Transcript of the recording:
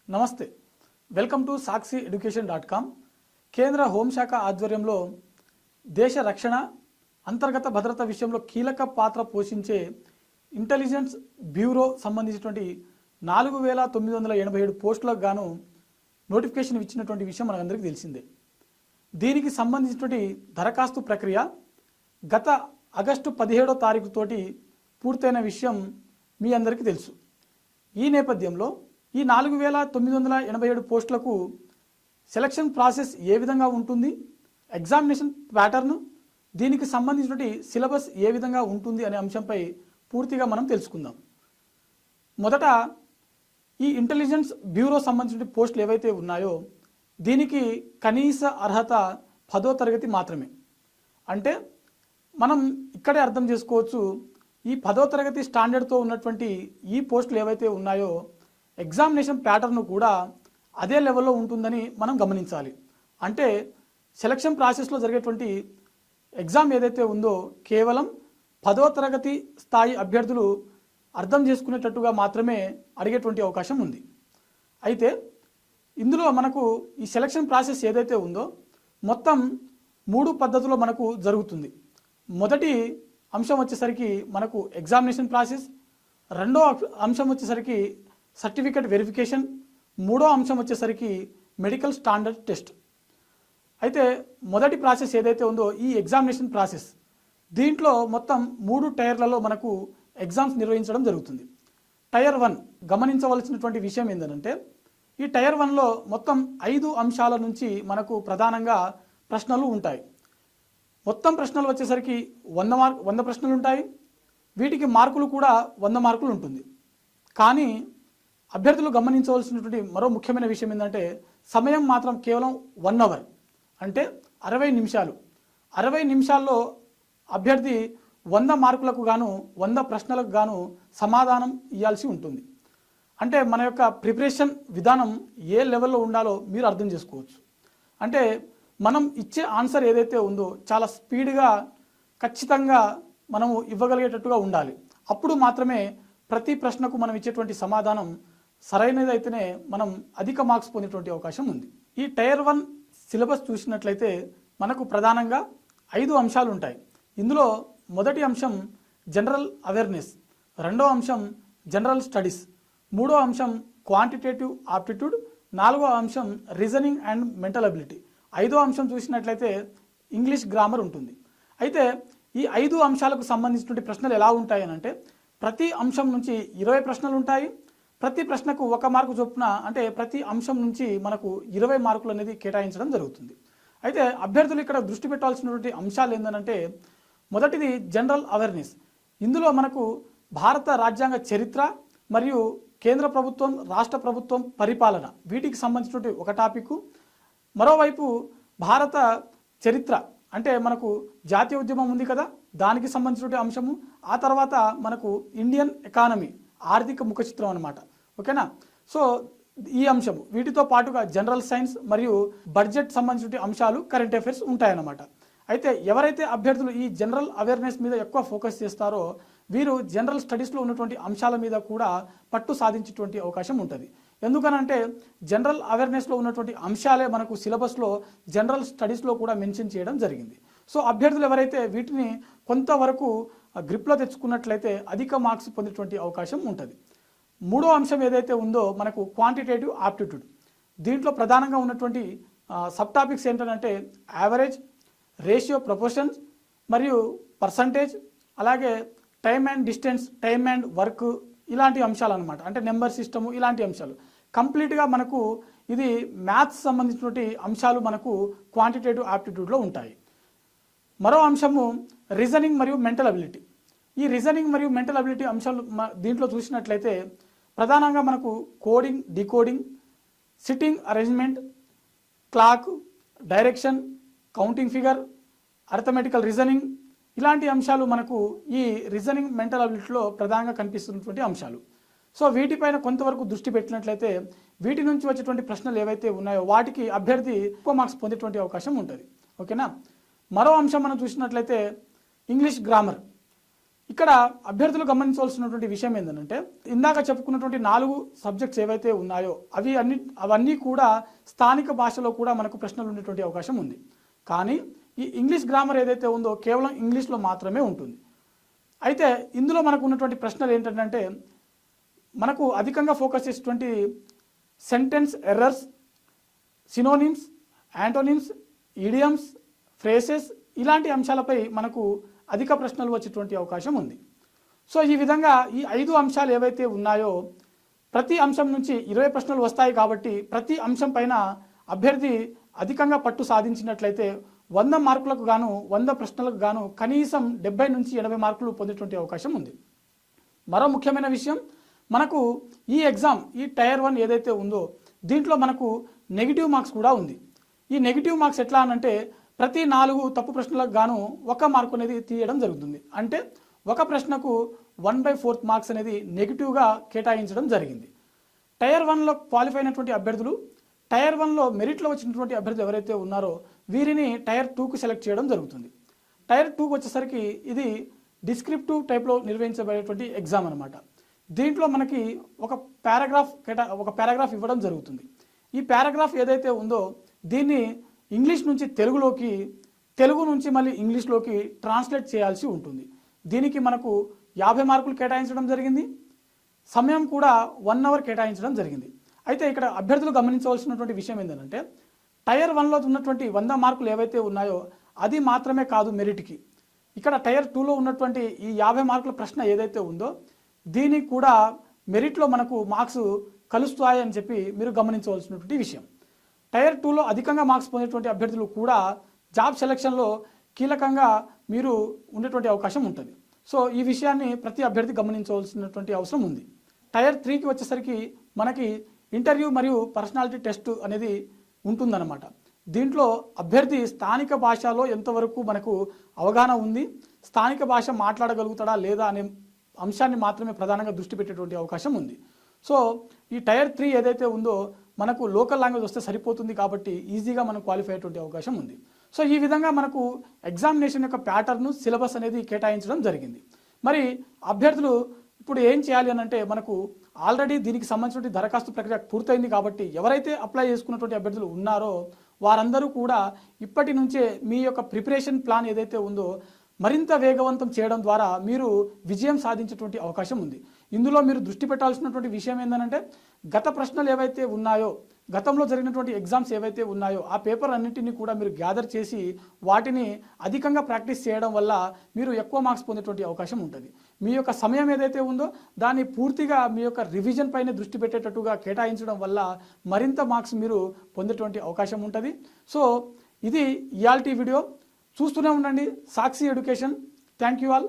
నమస్తే, welcome to సాక్షి ఎడ్యుకేషన్.com. కేంద్ర హోంశాఖ ఆధ్వర్యంలో దేశ రక్షణ, అంతర్గత భద్రత విషయంలో కీలక పాత్ర పోషించే ఇంటెలిజెన్స్ బ్యూరో సంబంధించినటువంటి 4987 పోస్టులకు గాను నోటిఫికేషన్ ఇచ్చినటువంటి విషయం మనకందరికీ తెలిసిందే. దీనికి సంబంధించినటువంటి దరఖాస్తు ప్రక్రియ గత ఆగస్టు 17వ తారీఖు తోటి పూర్తయిన విషయం మీ అందరికీ తెలుసు. ఈ నేపథ్యంలో ఈ 4987 పోస్టులకు సెలక్షన్ ప్రాసెస్ ఏ విధంగా ఉంటుంది, ఎగ్జామినేషన్ ప్యాటర్న్, దీనికి సంబంధించినటువంటి సిలబస్ ఏ విధంగా ఉంటుంది అనే అంశంపై పూర్తిగా మనం తెలుసుకుందాం. మొదట ఈ ఇంటెలిజెన్స్ బ్యూరో సంబంధించిన పోస్టులు ఏవైతే ఉన్నాయో దీనికి కనీస అర్హత 10వ తరగతి మాత్రమే. అంటే మనం ఇక్కడే అర్థం చేసుకోవచ్చు, ఈ 10వ తరగతి స్టాండర్డ్తో ఉన్నటువంటి ఈ పోస్టులు ఏవైతే ఉన్నాయో ఎగ్జామినేషన్ ప్యాటర్న్ కూడా అదే లెవెల్లో ఉంటుందని మనం గమనించాలి. అంటే సెలక్షన్ ప్రాసెస్లో జరిగేటువంటి ఎగ్జామ్ ఏదైతే ఉందో కేవలం 10వ తరగతి స్థాయి అభ్యర్థులు అర్థం చేసుకునేటట్టుగా మాత్రమే అడిగేటువంటి అవకాశం ఉంది. అయితే ఇందులో మనకు ఈ సెలక్షన్ ప్రాసెస్ ఏదైతే ఉందో మొత్తం 3 పద్ధతుల్లో మనకు జరుగుతుంది. మొదటి అంశం వచ్చేసరికి మనకు ఎగ్జామినేషన్ ప్రాసెస్, రెండో అంశం వచ్చేసరికి సర్టిఫికేట్ వెరిఫికేషన్, మూడో అంశం వచ్చేసరికి మెడికల్ స్టాండర్డ్ టెస్ట్. అయితే మొదటి ప్రాసెస్ ఏదైతే ఉందో ఈ ఎగ్జామినేషన్ ప్రాసెస్, దీంట్లో మొత్తం 3 టైర్లలో మనకు ఎగ్జామ్స్ నిర్వహించడం జరుగుతుంది. టైర్ 1 గమనించవలసినటువంటి విషయం ఏంటంటే ఈ టైర్ 1లో మొత్తం 5 అంశాల నుంచి మనకు ప్రధానంగా ప్రశ్నలు ఉంటాయి. మొత్తం ప్రశ్నలు వచ్చేసరికి 100 ప్రశ్నలు ఉంటాయి. వీటికి మార్కులు కూడా 100 మార్కులు ఉంటుంది. కానీ అభ్యర్థులు గమనించవలసినటువంటి మరో ముఖ్యమైన విషయం ఏంటంటే సమయం మాత్రం కేవలం 1 అవర్, అంటే 60 నిమిషాలు. 60 నిమిషాల్లో అభ్యర్థి 100 మార్కులకు గాను 100 ప్రశ్నలకు గాను సమాధానం ఇవ్వాల్సి ఉంటుంది. అంటే మన యొక్క ప్రిపరేషన్ విధానం ఏ లెవెల్లో ఉండాలో మీరు అర్థం చేసుకోవచ్చు. అంటే మనం ఇచ్చే ఆన్సర్ ఏదైతే ఉందో చాలా స్పీడ్గా ఖచ్చితంగా మనము ఇవ్వగలిగేటట్టుగా ఉండాలి. అప్పుడు మాత్రమే ప్రతి ప్రశ్నకు మనం ఇచ్చేటువంటి సమాధానం సరైనదైతేనే మనం అధిక మార్క్స్ పొందేటువంటి అవకాశం ఉంది. ఈ టైర్ 1 సిలబస్ చూసినట్లయితే మనకు ప్రధానంగా 5 అంశాలు ఉంటాయి. ఇందులో మొదటి అంశం జనరల్ అవేర్నెస్, రెండో అంశం జనరల్ స్టడీస్, మూడో అంశం క్వాంటిటేటివ్ ఆప్టిట్యూడ్, నాలుగో అంశం రీజనింగ్ అండ్ మెంటల్ అబిలిటీ, ఐదో అంశం చూసినట్లయితే ఇంగ్లీష్ గ్రామర్ ఉంటుంది. అయితే ఈ 5 అంశాలకు సంబంధించినటువంటి ప్రశ్నలు ఎలా ఉంటాయి అంటే ప్రతి అంశం నుంచి 20 ప్రశ్నలు ఉంటాయి. ప్రతి ప్రశ్నకు 1 మార్కు చొప్పున, అంటే ప్రతి అంశం నుంచి మనకు 20 మార్కులు అనేది కేటాయించడం జరుగుతుంది. అయితే అభ్యర్థులు ఇక్కడ దృష్టి పెట్టాల్సినటువంటి అంశాలు ఏంటంటే మొదటిది జనరల్ అవేర్నెస్. ఇందులో మనకు భారత రాజ్యాంగ చరిత్ర మరియు కేంద్ర ప్రభుత్వం, రాష్ట్ర ప్రభుత్వం పరిపాలన, వీటికి సంబంధించినటువంటి ఒక టాపిక్. మరోవైపు భారత చరిత్ర అంటే మనకు జాతీయ ఉద్యమం ఉంది కదా, దానికి సంబంధించినటువంటి అంశము. ఆ తర్వాత మనకు ఇండియన్ ఎకానమీ, ఆర్థిక ముఖ చిత్రం అనమాట. ఓకేనా? సో ఈ అంశము, వీటితో పాటుగా జనరల్ సైన్స్ మరియు బడ్జెట్ సంబంధించిన అంశాలు, కరెంట్ అఫైర్స్ ఉంటాయన్నమాట. అయితే ఎవరైతే అభ్యర్థులు ఈ జనరల్ అవేర్నెస్ మీద ఎక్కువ ఫోకస్ చేస్తారో వీరు జనరల్ స్టడీస్లో ఉన్నటువంటి అంశాల మీద కూడా పట్టు సాధించేటువంటి అవకాశం ఉంటుంది. ఎందుకనంటే జనరల్ అవేర్నెస్లో ఉన్నటువంటి అంశాలే మనకు సిలబస్లో జనరల్ స్టడీస్లో కూడా మెన్షన్ చేయడం జరిగింది. సో అభ్యర్థులు ఎవరైతే వీటిని కొంతవరకు గ్రిప్లో తెచ్చుకున్నట్లయితే అధిక మార్క్స్ పొందేటువంటి అవకాశం ఉంటుంది. మూడో అంశం ఏదైతే ఉందో మనకు క్వాంటిటేటివ్ ఆప్టిట్యూడ్. దీంట్లో ప్రధానంగా ఉన్నటువంటి సబ్ టాపిక్స్ ఏంటంటే యావరేజ్, రేషియో ప్రపోర్షన్స్ మరియు పర్సంటేజ్, అలాగే time and distance, time and work, ఇలాంటి అంశాలు అనమాట. అంటే నెంబర్ సిస్టము, ఇలాంటి అంశాలు కంప్లీట్గా మనకు ఇది మ్యాథ్స్ సంబంధించినటువంటి అంశాలు మనకు క్వాంటిటేటివ్ ఆప్టిట్యూడ్లో ఉంటాయి. మరో అంశము రీజనింగ్ మరియు మెంటల్ అబిలిటీ. ఈ రీజనింగ్ మరియు మెంటల్ అబిలిటీ అంశాలు దీంట్లో చూసినట్లయితే ప్రధానంగా మనకు coding, decoding, sitting arrangement, clock, direction, counting figure, arithmetical reasoning, ఇలాంటి అంశాలు మనకు ఈ రీజనింగ్, మెంటల్ అబిలిటీలో ప్రధానంగా కనిపిస్తున్నటువంటి అంశాలు. సో వీటిపైన కొంతవరకు దృష్టి పెట్టినట్లయితే వీటి నుంచి వచ్చేటువంటి ప్రశ్నలు ఏవైతే ఉన్నాయో వాటికి అభ్యర్థి ఎక్కువ మార్క్స్ పొందేటువంటి అవకాశం ఉంటుంది. ఓకేనా? మరో అంశం మనం చూసినట్లయితే ఇంగ్లీష్ గ్రామర్. ఇక్కడ అభ్యర్థులు గమనించవలసినటువంటి విషయం ఏంటంటే ఇందాక చెప్పుకున్నటువంటి 4 సబ్జెక్ట్స్ ఏవైతే ఉన్నాయో అవన్నీ కూడా స్థానిక భాషలో కూడా మనకు ప్రశ్నలు ఉండేటువంటి అవకాశం ఉంది. కానీ ఈ ఇంగ్లీష్ గ్రామర్ ఏదైతే ఉందో కేవలం ఇంగ్లీష్లో మాత్రమే ఉంటుంది. అయితే ఇందులో మనకు ఉన్నటువంటి ప్రశ్నలు ఏంటంటే మనకు అధికంగా ఫోకస్ చేసేటువంటి sentence errors, synonyms, antonyms, idioms, phrases ఇలాంటి అంశాలపై మనకు అధిక ప్రశ్నలు వచ్చేటువంటి అవకాశం ఉంది. సో ఈ విధంగా ఈ 5 అంశాలు ఏవైతే ఉన్నాయో ప్రతి అంశం నుంచి 20 ప్రశ్నలు వస్తాయి. కాబట్టి ప్రతి అంశం పైన అభ్యర్థి అధికంగా పట్టు సాధించినట్లయితే 100 మార్కులకు గాను 100 ప్రశ్నలకు గాను కనీసం 70 నుంచి 80 మార్కులు పొందేటువంటి అవకాశం ఉంది. మరో ముఖ్యమైన విషయం, మనకు ఈ ఎగ్జామ్ ఈ టైర్ 1 ఏదైతే ఉందో దీంట్లో మనకు నెగిటివ్ మార్క్స్ కూడా ఉంది. ఈ నెగిటివ్ మార్క్స్ ఎట్లా అనంటే ప్రతి 4 తప్పు ప్రశ్నలకు గాను 1 మార్కు అనేది తీయడం జరుగుతుంది. అంటే ఒక ప్రశ్నకు 1/4 మార్క్స్ అనేది నెగిటివ్గా కేటాయించడం జరిగింది. టైర్ 1లో క్వాలిఫై అయినటువంటి అభ్యర్థులు టైర్ 1లో మెరిట్లో వచ్చినటువంటి అభ్యర్థులు ఎవరైతే ఉన్నారో వీరిని టైర్ 2కు సెలెక్ట్ చేయడం జరుగుతుంది. టైర్ 2కు వచ్చేసరికి ఇది డిస్క్రిప్టివ్ టైప్లో నిర్వహించబడేటువంటి ఎగ్జామ్ అనమాట. దీంట్లో మనకి ఒక పారాగ్రాఫ్ ఇవ్వడం జరుగుతుంది. ఈ పారాగ్రాఫ్ ఏదైతే ఉందో దీన్ని ఇంగ్లీష్ నుంచి తెలుగులోకి, తెలుగు నుంచి మళ్ళీ ఇంగ్లీష్లోకి ట్రాన్స్లేట్ చేయాల్సి ఉంటుంది. దీనికి మనకు 50 మార్కులు కేటాయించడం జరిగింది. సమయం కూడా 1 అవర్ కేటాయించడం జరిగింది. అయితే ఇక్కడ అభ్యర్థులు గమనించవలసినటువంటి విషయం ఏంటంటే టైర్ 1లో ఉన్నటువంటి 100 మార్కులు ఏవైతే ఉన్నాయో అది మాత్రమే కాదు మెరిట్కి. ఇక్కడ టైర్ 2లో ఉన్నటువంటి ఈ 50 మార్కుల ప్రశ్న ఏదైతే ఉందో దీనికి కూడా మెరిట్లో మనకు మార్క్స్ కలుస్తాయి అని చెప్పి మీరు గమనించవలసినటువంటి విషయం. టైర్ 2లో అధికంగా మార్క్స్ పొందేటువంటి అభ్యర్థులు కూడా జాబ్ సెలక్షన్లో కీలకంగా మీరు ఉండేటువంటి అవకాశం ఉంటుంది. సో ఈ విషయాన్ని ప్రతి అభ్యర్థి గమనించవలసినటువంటి అవసరం ఉంది. టైర్ 3కి వచ్చేసరికి మనకి ఇంటర్వ్యూ మరియు పర్సనాలిటీ టెస్ట్ అనేది ఉంటుందన్నమాట. దీంట్లో అభ్యర్థి స్థానిక భాషలో ఎంతవరకు మనకు అవగాహన ఉంది, స్థానిక భాష మాట్లాడగలుగుతాడా లేదా అనే అంశాన్ని మాత్రమే ప్రధానంగా దృష్టి పెట్టేటువంటి అవకాశం ఉంది. సో ఈ టైర్ 3 ఏదైతే ఉందో మనకు లోకల్ లాంగ్వేజ్ వస్తే సరిపోతుంది కాబట్టి ఈజీగా మనం క్వాలిఫై అయ్యేటువంటి అవకాశం ఉంది. సో ఈ విధంగా మనకు ఎగ్జామినేషన్ యొక్క ప్యాటర్న్, సిలబస్ అనేది కేటాయించడం జరిగింది. మరి అభ్యర్థులు ఇప్పుడు ఏం చేయాలి అని అంటే మనకు ఆల్రెడీ దీనికి సంబంధించిన దరఖాస్తు ప్రక్రియ పూర్తయింది కాబట్టి ఎవరైతే అప్లై చేసుకున్నటువంటి అభ్యర్థులు ఉన్నారో వారందరూ కూడా ఇప్పటి నుంచే మీ యొక్క ప్రిపరేషన్ ప్లాన్ ఏదైతే ఉందో మరింత వేగవంతం చేయడం ద్వారా మీరు విజయం సాధించేటువంటి అవకాశం ఉంది. ఇందులో మీరు దృష్టి పెట్టాల్సినటువంటి విషయం ఏంటంటే గత ప్రశ్నలు ఏవైతే ఉన్నాయో, గతంలో జరిగినటువంటి ఎగ్జామ్స్ ఏవైతే ఉన్నాయో ఆ పేపర్ అన్నింటినీ కూడా మీరు గ్యాదర్ చేసి వాటిని అధికంగా ప్రాక్టీస్ చేయడం వల్ల మీరు ఎక్కువ మార్క్స్ పొందేటువంటి అవకాశం ఉంటుంది. మీ యొక్క సమయం ఏదైతే ఉందో దాన్ని పూర్తిగా మీ యొక్క రివిజన్ పైన దృష్టి పెట్టేటట్టుగా కేటాయించడం వల్ల మరింత మార్క్స్ మీరు పొందేటువంటి అవకాశం ఉంటుంది. సో ఇది ఇయాల్టీ వీడియో. చూస్తూనే ఉండండి సాక్షి ఎడ్యుకేషన్. Thank you all.